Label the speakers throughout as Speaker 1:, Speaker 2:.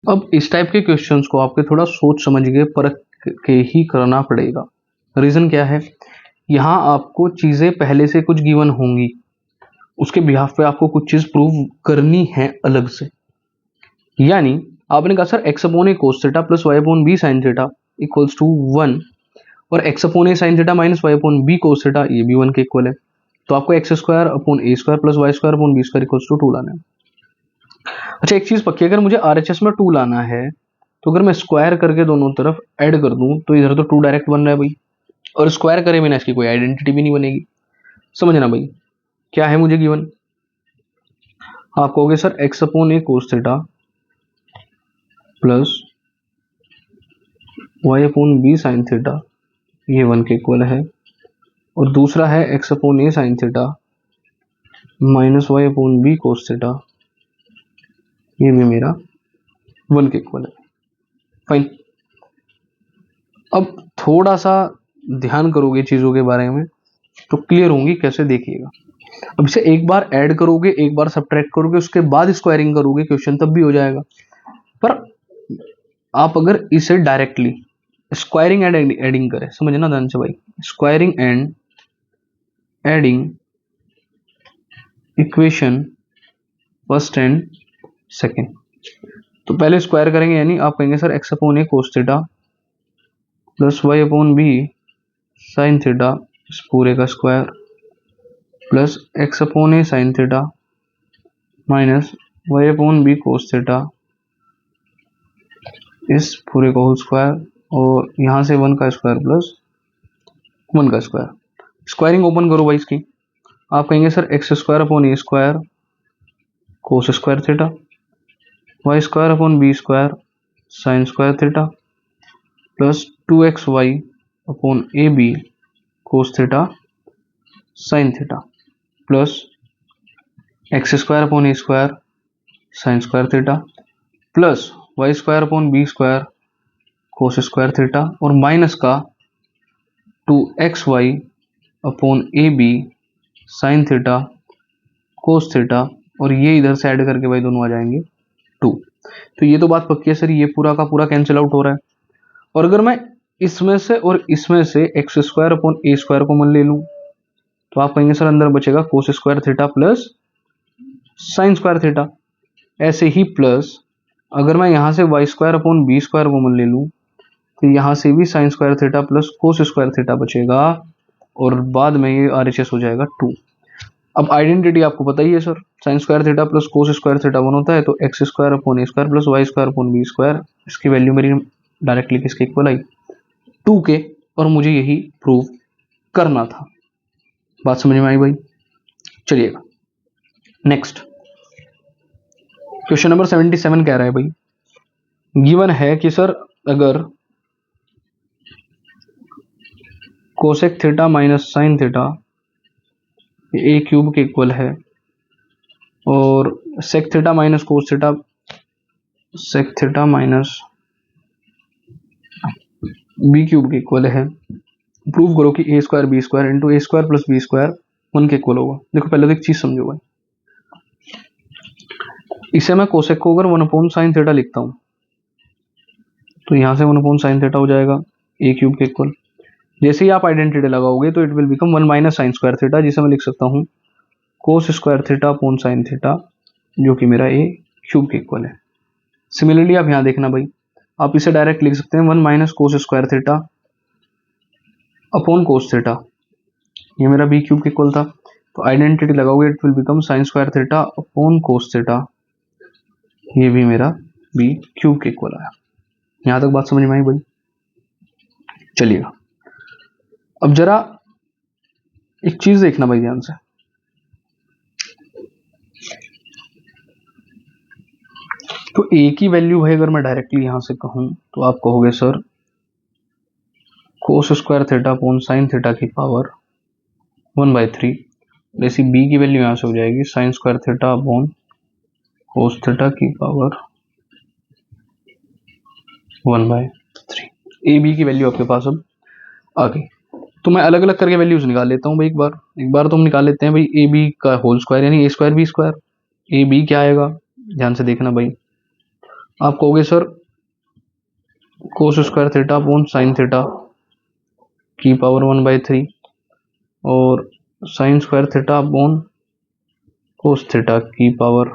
Speaker 1: अब इस टाइप के क्वेश्चंस को आपके थोड़ा सोच समझ के परख के ही करना पड़ेगा। रीजन क्या है, यहाँ आपको चीजें पहले से कुछ गिवन होंगी, उसके बिहाफ पे आपको कुछ चीज प्रूव करनी है अलग से। यानी आपने कहा sir x upon a cos theta plus y upon b sine theta equals to 1, और x upon a sine theta minus y upon b cos theta ये भी 1 के इक्वल है। तो आपको x square upon a square plus y square upon b square equals to 2 लाना है। अच्छा एक चीज पक्की, अगर मुझे आरएचएस में 2 लाना है तो अगर मैं स्क्वायर करके दोनों तरफ ऐड कर दूं तो इधर तो 2 डायरेक्ट बन रहा है भाई, और स्क्वायर करे बिना इसकी कोई आइडेंटिटी भी नहीं बनेगी। समझना भाई क्या है मुझे गिवन, आप कहोगे sir x upon a cos theta plus y upon b sine theta ये 1 के इक्वल है, और दूसरा है x upon a sine theta minus y upon b cos theta ये भी मेरा 1 के इक्वल है। फाइन, अब थोड़ा सा ध्यान करोगे चीजों के बारे में तो क्लियर होंगी, कैसे देखिएगा। अब इसे एक बार ऐड करोगे, एक बार सब्ट्रैक्ट करोगे, उसके बाद स्क्वायरिंग करोगे क्वेश्चन तब भी हो जाएगा। पर आप अगर इसे डायरेक्टली स्क्वायरिंग एंड एडिंग करें, समझना ध्यान से भाई, squaring and adding equation first and second, तो पहले स्क्वायर करेंगे, यानी आप कहेंगे sir x upon a cos theta plus y upon b sine theta इस पूरे का square plus x upon a sine theta minus y upon b cos theta इस पूरे का होल स्क्वायर, और यहाँ से 1 का स्क्वायर प्लस 1 का स्क्वायर। स्क्वायरिंग ओपन करो भाई इसकी, आप कहेंगे sir x square upon a square cos square theta y square upon b square sine square theta plus 2xy upon a b cos theta sine theta plus x square upon a square sine square theta plus y square upon b square cos square theta, और minus का 2xy upon a b sine theta cos theta, और ये इधर से add करके भाई दोनों आ जाएंगे 2। तो ये तो बात पक्की है सर, ये पूरा का पूरा कैंसिल आउट हो रहा है। और अगर मैं इसमें से और इसमें से x square upon a square common ले लूं तो आप कहेंगे सर अंदर बचेगा cos square theta plus sine square theta. ऐसे ही प्लस अगर मैं यहां से y square upon b square common ले लूं तो यहां से भी sine square theta plus cos square theta बचेगा, और बाद में ये आरएचएस हो जाएगा 2। अब आइडेंटिटी आपको पता ही है sir, sine square theta plus cos square theta 1 होता है, तो x square upon a square plus y square upon b square, इसकी वैल्यू मेरी डायरेक्टली किसके इक्वल आई 2 के, और मुझे यही प्रूव करना था। बात समझ में आई भाई? चलिएगा नेक्स्ट क्वेश्चन नंबर 77 कह रहा है भाई, गिवन है कि सर अगर cosec theta minus sine theta a cube के इक्वल है, और sec theta minus cos theta sec theta minus b cube के इक्वल है, प्रूव करो कि a square b square into a square plus b square 1 के equal होगा। देखो पहले तो एक चीज समझो भाई, इसे मैं कोसेक को अगर 1 अपॉन साइन थीटा लिखता हूं तो यहां से 1 अपॉन साइन थीटा हो जाएगा ए क्यूब के इक्वल। जैसे ही आप आइडेंटिटी लगाओगे तो it will become 1 minus sign square theta, जिसे मैं लिख सकता हूं कोस square theta upon sine theta, जो कि मेरा ए क्यूब के इक्वल है। सिमिलरली आप यहां देखना भाई, आप इसे डायरेक्ट लिख सकते हैं 1 minus cos square theta upon cos theta, ये मेरा बी क्यूब के इक्वल था। तो आइडेंटिटी लगाओगे it will become sine square theta upon cos theta, ये भी मेरा बी क्यूब के इक्वल आया। यहां तक बात समझ में आई भाई? चलिएगा अब जरा एक चीज देखना भाई ध्यान से, तो ए की वैल्यू है अगर मैं डायरेक्टली यहां से कहूं तो आप कहोगे sir cos square theta upon sine theta की पावर 1/3, जैसी बी की वैल्यू यहां से हो जाएगी sign square theta upon cos theta की पावर 1/3। ए बी की वैल्यू आपके पास अब आ गई। तो मैं अलग अलग करके वैल्यूज निकाल लेता हूं भाई, एक बार तो हम निकाल लेते हैं भाई ए बी का होल स्क्वायर यानी a square b square. A b क्या आएगा ध्यान से देखना भाई, आप कहोगे sir cos square theta upon sine theta की पावर 1/3 और sine square theta upon cos theta की पावर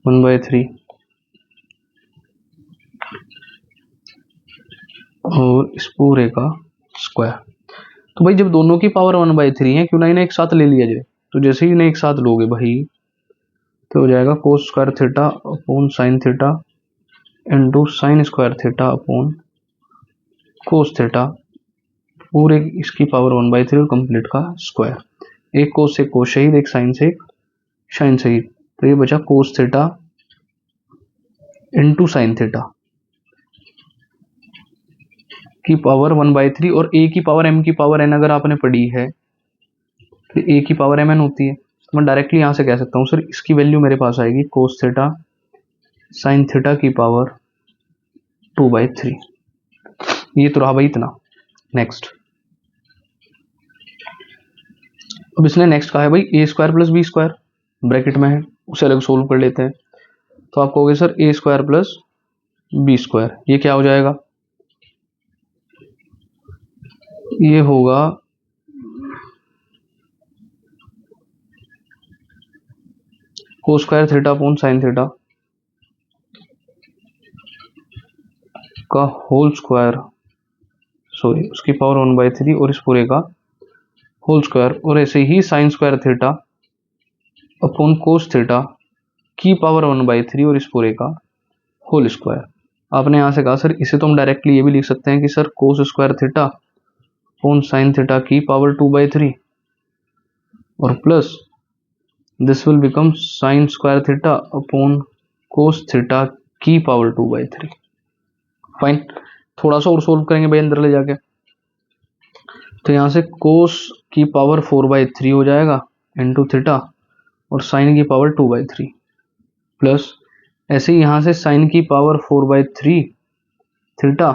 Speaker 1: 1/3 और इस पूरे का स्क्वायर। तो भाई जब दोनों की पावर 1/3 है, क्यों ना इन्हें एक साथ ले लिया जाए। तो जैसे ही इन्हें एक साथ लोगे भाई तो हो जाएगा कोस square theta upon sine theta into sine square theta upon cos theta पूरे इसकी पावर 1/3 और कंप्लीट का स्क्वायर। एक कोस से कोस शहीद, एक साइन से एक साइन शहीद, तो ये बचा cos theta into sine theta की पावर 1/3 और ए की पावर एम की पावर एन अगर आपने पढ़ी है तो ए की पावर एम एन होती है। तो मैं डायरेक्टली यहां से कह सकता हूं सर इसकी वैल्यू मेरे पास आएगी कोस थीटा साइन थीटा की पावर 2/3। ये तो रहा भाई इतना। नेक्स्ट, अब इसने नेक्स्ट कहा है भाई a square plus b square bracket में है, उसे अलग सोल्व कर लेते हैं। तो आप कहोगे sir a square plus b square, ये क्या हो जाएगा, ये होगा cos square theta upon sine theta का होल स्क्वायर, सॉरी उसकी पावर 1/3 और इस पूरे का होल स्क्वायर, और ऐसे ही sine square theta upon cos theta की पावर 1/3 और इस पूरे का होल स्क्वायर। आपने यहां से कहा सर इसे तो हम डायरेक्टली ये भी लिख सकते हैं कि sir cos square theta upon sine theta की पावर 2/3 और plus this will become sine square theta upon cos theta की पावर 2/3। फाइन, थोड़ा सा और सोल्व करेंगे भाई अंदर ले जाके। तो यहां से कोस की पावर 4/3 हो जाएगा इंटू थीटा और साइन की पावर 2/3 प्लस ऐसे ही यहां से साइन की पावर 4/3 थीटा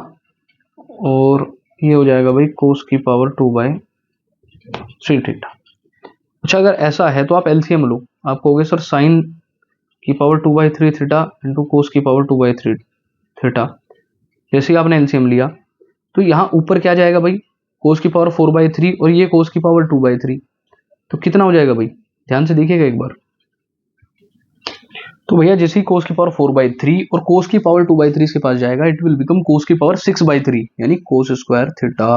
Speaker 1: और ये हो जाएगा भाई कोस की पावर 2/3 थीटा। अच्छा अगर ऐसा है तो आप एलसीएम लो। आप कहोगे सर साइन की पावर 2/3 थीटा इंटू कोस की पावर 2/3 थीटा। जैसे ही आपने एलसीएम लिया तो यहाँ ऊपर क्या जाएगा भाई, कोस की पावर 4/3 और ये कोस की पावर 2/3, तो कितना हो जाएगा भाई, ध्यान से देखिएगा एक बार। तो भैया जैसे ही कोस की पावर 4/3 और कोस की पावर 2/3 इसके पास जाएगा, इट विल बिकम कोस की पावर 6/3 यानी कोस स्क्वायर थीटा,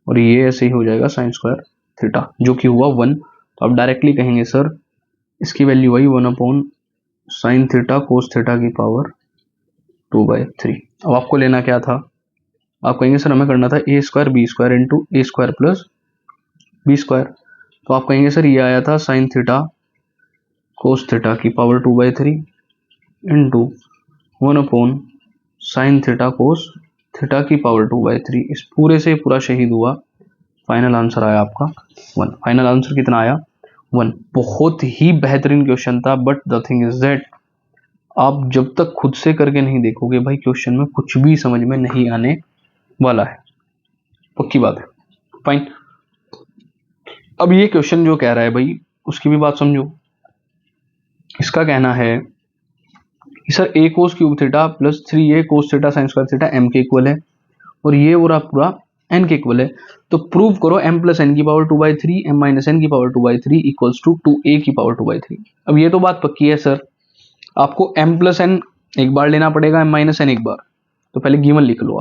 Speaker 1: और ये ऐसे ही हो जाएगा साइन स्क्वायर थीटा जो कि हुआ 1। तो आप डायरेक्टली कहेंगे सर इसकी वैल्यू आई 1 upon sine theta cos theta की पावर 2/3। अब आपको लेना क्या था, आप कहेंगे सर हमें करना था ए square b square into a square plus b square. तो आप कहेंगे सर ये आया था साइन थीटा कोस थीटा की power 2/3 into 1 upon sine theta cos theta की पावर 2/3। इस पूरे से पूरा शहीद हुआ, फाइनल आंसर आया आपका 1। फाइनल आंसर कितना आया 1। बहुत ही बेहतरीन क्वेश्चन था, but the thing is that आप जब तक खुद से करके नहीं देखोगे भाई क्वेश्चन में कुछ भी समझ में नहीं आने वाला है, पक्की बात है। फाइन, अब ये क्वेश्चन जो कह रहा है भाई उसकी भी बात समझो। इसका कहना है कि sir a cos cube theta plus 3a cos theta sine square theta m के इक्वल है और ये पूरा n के इक्वल है। तो प्रूव करो m प्लस एन की पावर 2/3 m माइनस एन की पावर 2/3 इक्वल्स टू 2a की पावर 2/3। अब ये तो बात पक्की है सर, आपको m प्लस एन एक बार लेना पड़ेगा, m माइनस एन एक बार। तो पहले गिवन लिख लो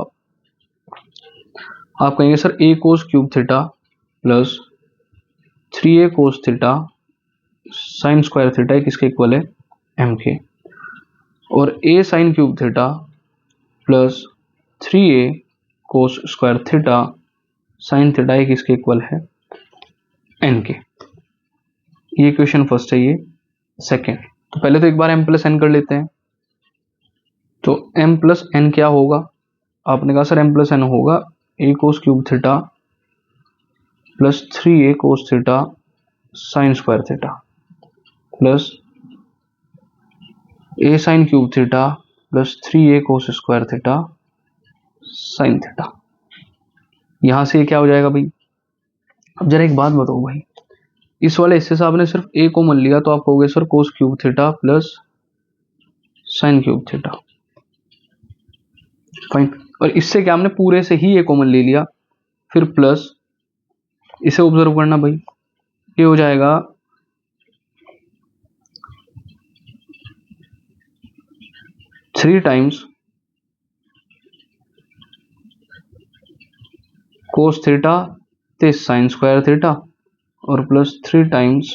Speaker 1: आप कहेंगे sir a cos cube theta plus 3a cos theta sine square theta किसके इक्वल है m के, और a sine cube theta plus 3a cos square theta sine theta किसके इक्वल है n के। ये क्वेश्चन फर्स्ट है, ये सेकेंड। तो पहले तो एक बार m प्लस एन कर लेते हैं। तो m प्लस एन क्या होगा, आपने कहा सर m प्लस एन होगा a cos cube theta plus 3a cos theta sine square theta plus a sine cube theta plus 3a cos square theta sine theta. यहां से क्या हो जाएगा भाई, अब जरा एक बात बताओ भाई, इस वाले हिस्से से आपने सिर्फ a कॉमन लिया तो आप कहोगे सर कोस cube theta plus sine cube theta. Fine. और इससे क्या हमने पूरे से ही ये कॉमन ले लिया, फिर प्लस, इसे ऑब्जर्व करना भाई, ये हो जाएगा 3 टाइम्स कोस थीटा ते साइन स्क्वायर थीटा और प्लस 3 टाइम्स,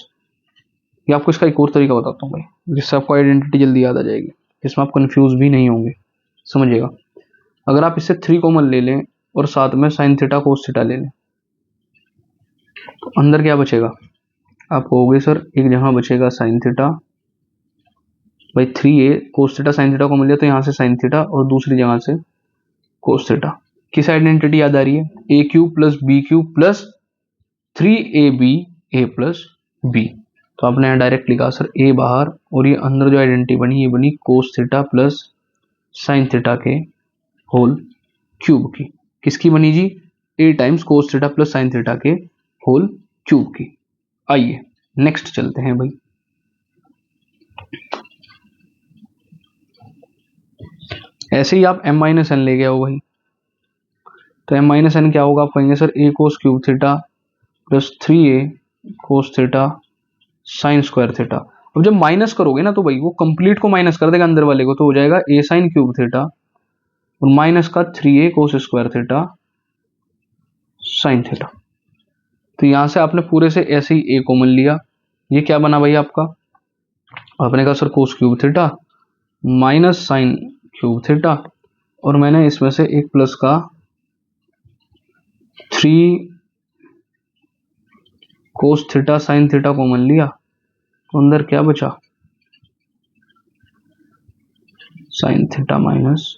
Speaker 1: ये आपको इसका एक और तरीका बताता हूँ भाई, जिससे आपको आइडेंटिटी जल्दी याद आ जाएगी, जिसमें आप कंफ्यूज भी नहीं होंगे। समझिएगा, अगर आप इससे 3 कॉमन ले लें और साथ में साइन थीटा कोस थीटा ले लें, तो अंदर क्या बचेगा आपको, हो गए सर एक जगह बचेगा साइन थीटा भाई 3a cos theta sine theta को मिल लिया, तो यहाँ से साइन थीटा और दूसरी जगह से कोस थीटा। किस आइडेंटिटी याद आ रही है, a cube plus b cube plus 3ab a plus b. तो आपने यहाँ डायरेक्ट लिखा सर ए बाहर, और ये अंदर जो आइडेंटिटी बनी ये बनी cos theta plus sine theta के होल क्यूब की। किसकी बनी जी, a times cos theta plus sine theta के होल क्यूब की। आइए नेक्स्ट चलते हैं भाई। ऐसे ही आप m माइनस एन ले गए हो भाई, तो m माइनस एन क्या होगा, आप कहेंगे sir a cos cube theta plus 3a cos theta sine square theta. अब जब माइनस करोगे ना तो भाई वो कंप्लीट को माइनस कर देगा अंदर वाले को, तो हो जाएगा a साइन क्यूब थीटा और माइनस का 3a कोस स्क्वायर थीटा साइन थीटा। तो यहां से आपने पूरे से ऐसे ही a कॉमन लिया, ये क्या बना भाई आपका, आपने कहा सर कोस cube theta minus sine cube theta, और मैंने इसमें से एक प्लस का 3 कोस थीटा साइन थीटा कॉमन लिया, तो अंदर क्या बचा, sign theta minus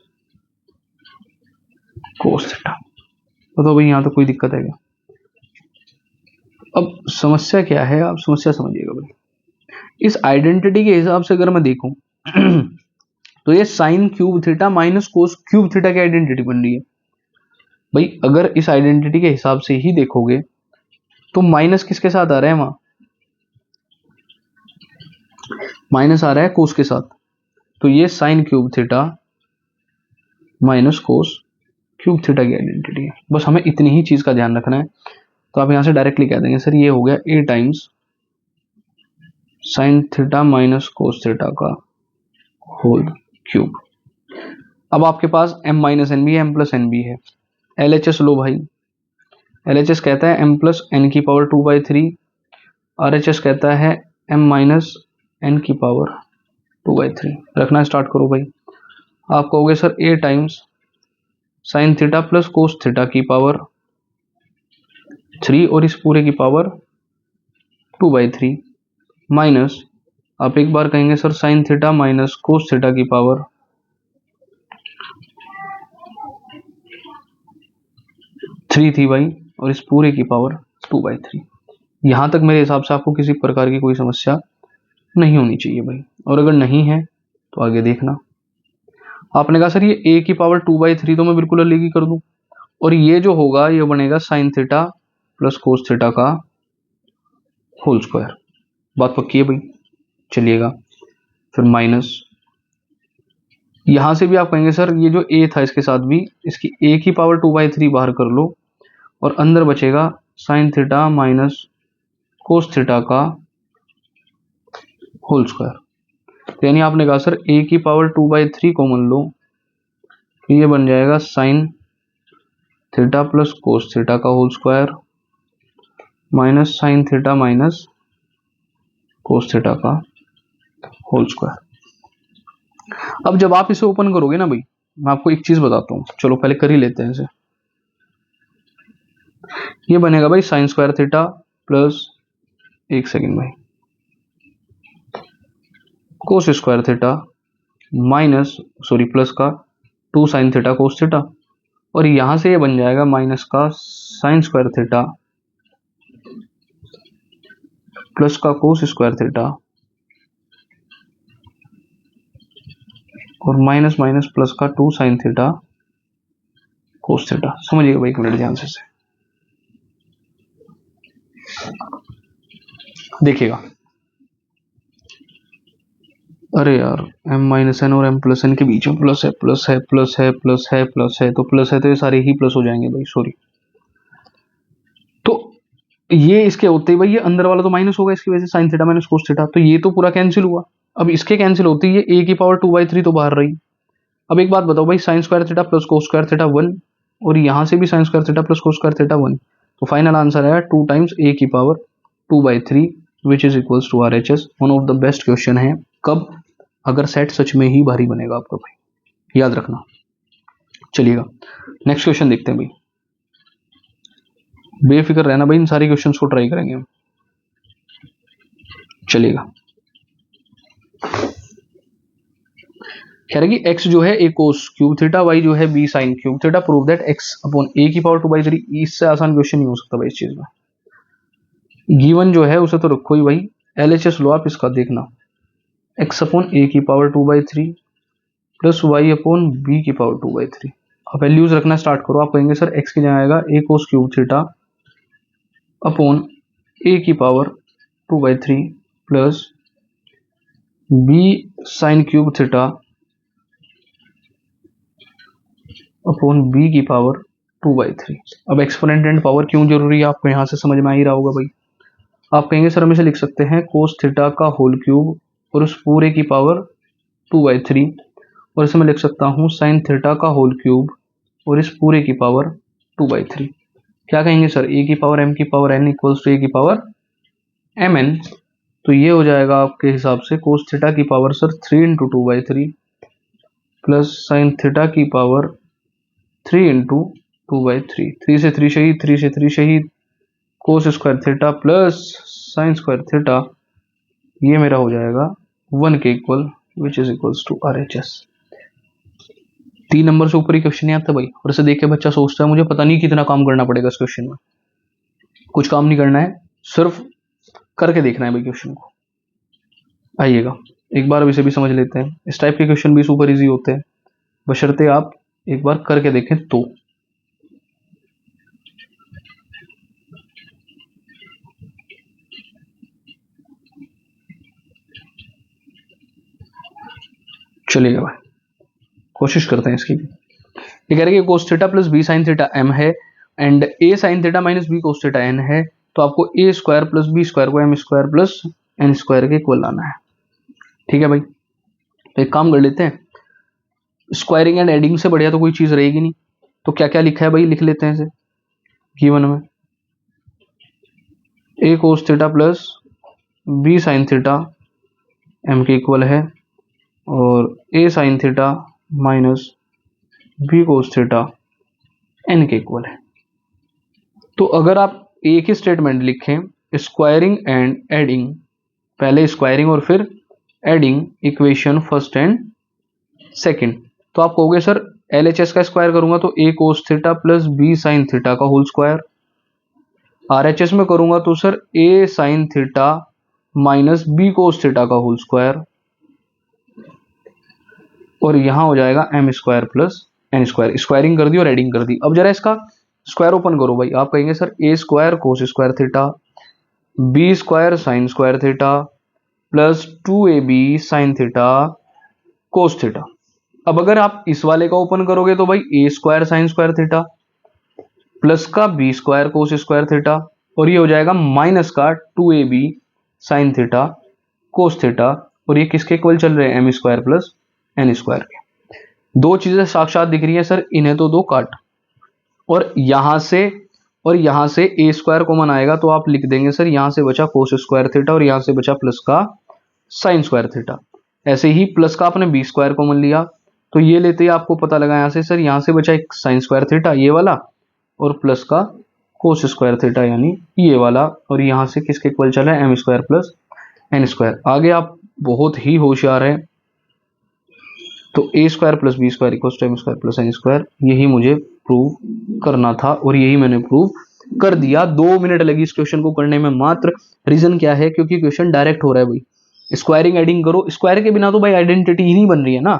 Speaker 1: cos theta. तो भाई यहां तो कोई दिक्कत है क्या, अब समस्या क्या है, आप समस्या समझिएगा भाई। इस आइडेंटिटी के हिसाब से अगर मैं देखूं तो ये साइन क्यूब थीटा माइनस कोस क्यूब थीटा की आइडेंटिटी बन रही है भाई। अगर इस आइडेंटिटी के हिसाब से ही देखोगे तो माइनस किसके साथ आ रहा है, वहां माइनस आ रहा है कोस के साथ, तो ये साइन क्यूब थीटा माइनस कोस क्यूब थीटा की आइडेंटिटी है। बस हमें इतनी ही चीज का ध्यान रखना है। तो आप यहां से डायरेक्टली कह देंगे सर ये हो गया a times sign theta minus cos theta का होल क्यूब। अब आपके पास m माइनस एन भी है, m प्लस एन भी है, LHS लो भाई। LHS कहता है m प्लस एन की पावर 2/3, RHS कहता है m माइनस एन की पावर 2/3। रखना स्टार्ट करो भाई। आप कहोगे sir a times sign theta plus cos theta की पावर 3 और इस पूरे की पावर 2/3 माइनस, आप एक बार कहेंगे sir sign theta minus cos theta की पावर 3 थी भाई, और इस पूरे की पावर 2/3। यहां तक मेरे हिसाब से आपको किसी प्रकार की कोई समस्या नहीं होनी चाहिए भाई, और अगर नहीं है तो आगे देखना। आपने कहा सर ये a की पावर 2/3 तो मैं बिल्कुल अलग ही कर दूं, और ये जो होगा ये बनेगा sign theta plus cos theta का होल स्क्वायर। बात पक्की है भाई, चलिएगा फिर माइनस, यहां से भी आप कहेंगे सर ये जो a था इसके साथ भी इसकी a की पावर 2/3 बाहर कर लो, और अंदर बचेगा sine theta minus cos theta का होल स्क्वायर। यानी आपने कहा सर a की पावर 2/3 कॉमन लो, ये बन जाएगा sine theta plus cos theta का whole square minus sine theta minus cos theta का होल स्क्वायर। अब जब आप इसे ओपन करोगे ना भाई, मैं आपको एक चीज बताता हूं, चलो पहले कर ही लेते हैं इसे। ये बनेगा भाई साइन स्क्वायर थीटा प्लस, एक सेकेंड भाई, कोस square theta minus, sorry plus का 2 साइन थीटा कोस थीटा, और यहां से ये बन जाएगा माइनस का साइन स्क्वायर थीटा प्लस का कोस स्क्वायर थीटा और माइनस माइनस प्लस का 2 साइन थीटा कोस थीटा। समझिएगा भाई एक मिनट ध्यान से देखिएगा। अरे यार, m माइनस एन और m प्लस एन के बीच में प्लस है, प्लस है, प्लस है, प्लस है, प्लस है, तो प्लस है तो ये सारे ही प्लस हो जाएंगे भाई, सॉरी। तो ये इसके होते ही भाई ये अंदर वाला तो माइनस होगा इसकी वजह से, sign theta minus cos theta, तो ये तो पूरा कैंसिल हुआ। अब इसके कैंसिल होते ही ये ए की पावर 2/3 तो बाहर रही। अब एक बात बताओ भाई, sine square theta plus cos square theta 1, और यहाँ से भी sine square theta plus cos square theta 1, तो फाइनल आंसर है 2 टाइम्स ए की power 2/3 which is equals to RHS। One of the best question है, कब, अगर सेट सच में ही भारी बनेगा आपका भाई, याद रखना। चलिएगा नेक्स्ट क्वेश्चन देखते हैं भाई, बेफिक्र रहना भाई, इन सारे क्वेश्चंस को ट्राई करेंगे हम। चलिएगा, कह रहे कि x जो है a cos cube theta, y जो है b sine cube theta, prove that x upon a की पावर 2/3। इससे आसान क्वेश्चन नहीं हो सकता भाई इस चीज में। गिवन जो है उसे तो रखो ही भाई, LHS लो आप इसका, देखना x अपॉन a की power 2/3 plus y upon b की पावर 2/3। अब वैल्यूज रखना स्टार्ट करो। आप कहेंगे सर x की जगह आएगा a cos cube theta upon a की power 2/3 plus b sine cube theta upon b की पावर 2/3। अब एक्सपोनेंट एंड पावर क्यों जरूरी है आपको यहां से समझ में आ ही रहा होगा भाई। आप कहेंगे सर हम इसे लिख सकते हैं कोस थीटा का होल क्यूब और उस पूरे की पावर 2/3, और इसे मैं लिख सकता हूं साइन थीटा का होल क्यूब और इस पूरे की पावर 2/3। क्या कहेंगे सर, a की पावर m की power n equals to a की पावर mn। तो ये हो जाएगा आपके हिसाब से कोस थीटा की power sir 3 into 2/3 plus sine theta की पावर 3 इंटू 2/3। 3 से 3 शहीद, 3 से 3 शहीद, cos square theta plus sine square theta, ये मेरा हो जाएगा 1 के equal which is equals to RHS। 3 number से ऊपर ही क्वेश्चन नहीं आता भाई, और इसे देख के बच्चा सोचता है मुझे पता नहीं कितना काम करना पड़ेगा इस क्वेश्चन में। कुछ काम नहीं करना है, सिर्फ करके देखना है भाई क्वेश्चन को। आइएगा एक बार अब इसे भी समझ लेते हैं। इस टाइप के क्वेश्चन भी सुपर इजी होते हैं, बशर्ते आप एक बार करके देखें तो। चलिएगा भाई कोशिश करते हैं इसकी भी। ये कह रहे हैं कि cos theta plus b sine theta m है and a sine theta minus b cos theta n है, तो आपको a square plus b square को m square plus n square के इक्वल लाना है। ठीक है भाई, तो एक काम कर लेते हैं, स्क्वायरिंग एंड एडिंग से बढ़िया तो कोई चीज रहेगी नहीं। तो क्या क्या लिखा है भाई, लिख लेते हैं इसे। गिवन में a cos theta plus b sign theta m के इक्वल है, और a sine theta minus b cos theta n के इक्वल है। तो अगर आप एक ही स्टेटमेंट लिखें, स्क्वायरिंग एंड एडिंग, पहले स्क्वायरिंग और फिर adding equation first and second, तो आप कहोगे सर LHS का स्क्वायर करूंगा तो a cos theta plus b sign theta का होल स्क्वायर, RHS में करूंगा तो sir a sine theta minus b cos theta का होल स्क्वायर, और यहां हो जाएगा m square plus n square. Squaring कर दी और एडिंग कर दी। अब जरा इसका स्क्वायर ओपन करो भाई। आप कहेंगे sir a square cos square theta b square sine square theta plus 2ab sign theta cos theta. अब अगर आप इस वाले का ओपन करोगे तो भाई a square sine square theta plus का b square cos square theta, और ये हो जाएगा माइनस का 2ab sign theta cos theta, और ये किसके इक्वल चल रहे हैं, m square plus n square के। दो चीजें साक्षात दिख रही है सर, इन्हें तो दो काट, और यहां से a स्क्वायर कॉमन आएगा तो आप लिख देंगे सर यहां से बचा कोस स्क्वायर थीटा और यहां से बचा प्लस का साइन स्क्वायर थीटा। ऐसे ही प्लस का आपने b स्क्वायर कॉमन लिया तो ये लेते ही आपको पता लगा यहां से सर यहां से बचा एक साइन स्क्वायर थीटा ये वाला, और प्लस का कोस स्क्वायर थीटा यानी ये वाला, और यहां से किसके इक्वल चला है, m square plus n square. आगे आप बहुत ही होशियार है, तो a square plus b square equal to m square plus n square, यही मुझे प्रूव करना था और यही मैंने प्रूव कर दिया। 2 मिनट लगी इस क्वेश्चन को करने में मात्र। रीजन क्या है, क्योंकि क्वेश्चन डायरेक्ट हो रहा है भाई। स्क्वायरिंग एडिंग करो, स्क्वायर के बिना तो भाई आइडेंटिटी ही नहीं बन रही है ना।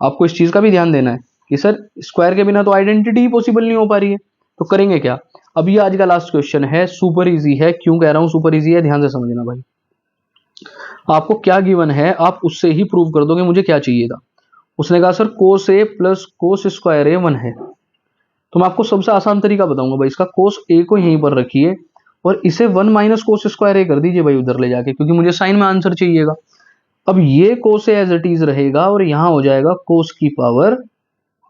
Speaker 1: आपको इस चीज का भी ध्यान देना है कि सर स्क्वायर के बिना तो आइडेंटिटी ही पॉसिबल नहीं हो पा रही है, तो करेंगे क्या। अब ये आज का लास्ट क्वेश्चन है, सुपर इजी है। क्यों कह रहा हूं सुपर इजी है, ध्यान से समझना भाई। आपको क्या गिवन है आप उससे ही प्रूव कर दोगे मुझे क्या चाहिए था। उसने कहा sir cos A plus cos square a 1 है। तो मैं आपको सबसे आसान तरीका बताऊंगा भाई, इसका कोस ए को यहीं पर रखिए और इसे 1 माइनस कोस स्क्वायर ए कर दीजिए भाई उधर ले जाके, क्योंकि मुझे साइन में आंसर चाहिएगा। अब ये cos a as it is रहेगा और यहां हो जाएगा कोस की power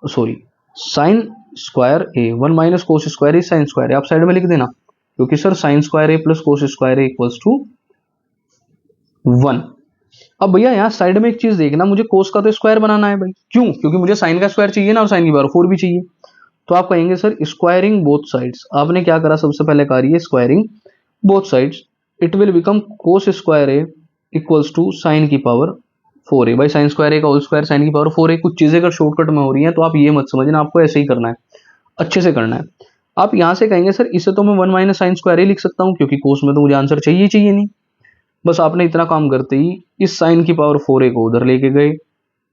Speaker 1: sorry sine square a 1 minus cos square a sine square a, आप साइड में लिख देना, क्योंकि sir sine square a plus cos square a equals to 1। अब भैया यहाँ साइड में एक चीज देखना, मुझे कोस का तो स्क्वायर बनाना है भाई, क्यों? क्योंकि मुझे साइन का स्क्वायर चाहिए ना, और साइन की पावर 4 भी चाहिए। तो आप कहेंगे सर स्क्वायरिंग बोथ साइड्स। आपने क्या करा, सबसे पहले कार्य squaring both sides, it will become cos square a equals to sine की पावर 4a। भाई साइन स्क्वायर ए का होल स्क्वायर साइन की पावर 4a। कुछ चीजें अगर शॉर्टकट में हो रही हैं तो आप ये मत समझना, आपको ऐसे ही करना है, अच्छे से करना है। आप यहां से कहेंगे सर इसे तो मैं 1 माइनस साइन स्क्वायर ए लिख सकता हूं, क्योंकि कोस में तो मुझे आंसर चाहिए चाहिए नहीं। बस आपने इतना काम करते ही इस साइन की पावर 4a को उधर लेके गए,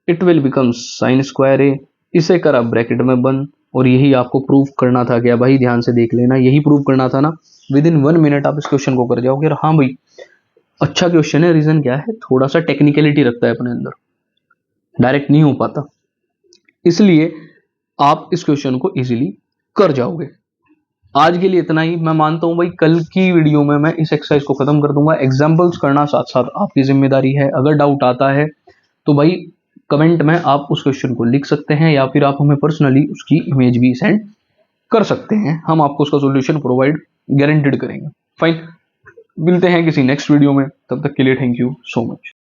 Speaker 1: it will become sine square a, इसे करा ब्रैकेट में बंद। और यही आपको प्रूव करना था क्या भाई, ध्यान से देख लेना, यही प्रूव करना था ना। विद इन 1 मिनट आप इस क्वेश्चन को कर जाओगे। और हाँ भाई अच्छा क्वेश्चन है, रीजन क्या है, थोड़ा सा टेक्निकलिटी रखता है अपने अंदर, डायरेक्ट नहीं हो पाता, इसलिए आप इस क्वेश्चन को इजीली कर जाओगे। आज के लिए इतना ही। मैं मानता हूं भाई कल की वीडियो में मैं इस एक्सरसाइज को खत्म कर दूंगा। एग्जांपल्स करना साथ साथ आपकी जिम्मेदारी है। अगर डाउट आता है तो भाई कमेंट में आप उस क्वेश्चन को लिख सकते हैं, या फिर आप हमें पर्सनली उसकी इमेज भी सेंड कर सकते हैं, हम आपको उसका सोल्यूशन प्रोवाइड गारंटेड करेंगे। फाइन, मिलते हैं किसी नेक्स्ट वीडियो में, तब तक के लिए थैंक यू सो मच।